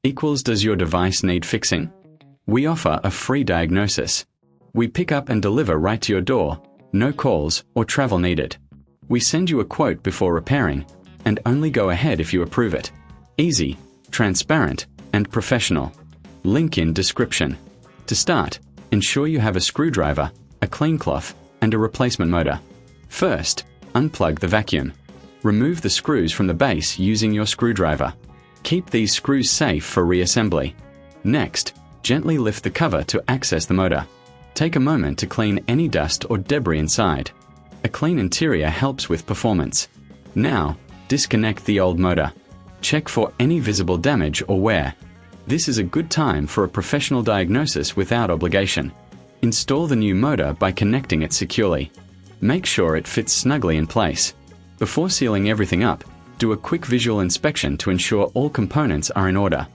equals does your device need fixing? We offer a free diagnosis. We pick up and deliver right to your door, no calls or travel needed. We send you a quote before repairing, and only go ahead if you approve it. Easy, transparent, and professional. Link in description. To start, ensure you have a screwdriver, a clean cloth, and a replacement motor. First, unplug the vacuum. Remove the screws from the base using your screwdriver. Keep these screws safe for reassembly. Next, gently lift the cover to access the motor. Take a moment to clean any dust or debris inside. A clean interior helps with performance. Now, disconnect the old motor. Check for any visible damage or wear. This is a good time for a professional diagnosis without obligation. Install the new motor by connecting it securely. Make sure it fits snugly in place. Before sealing everything up, do a quick visual inspection to ensure all components are in order.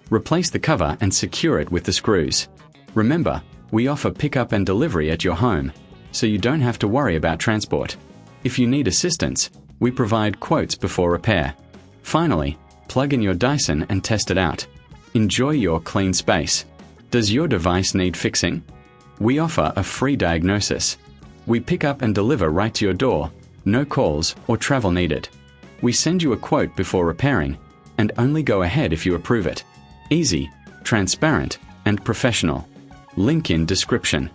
Replace the cover and secure it with the screws. Remember, we offer pickup and delivery at your home, so you don't have to worry about transport. If you need assistance, we provide quotes before repair. Finally, plug in your Dyson and test it out. Enjoy your clean space. Does your device need fixing? We offer a free diagnosis. We pick up and deliver right to your door, no calls or travel needed. We send you a quote before repairing, and only go ahead if you approve it. Easy, transparent, and professional. Link in description.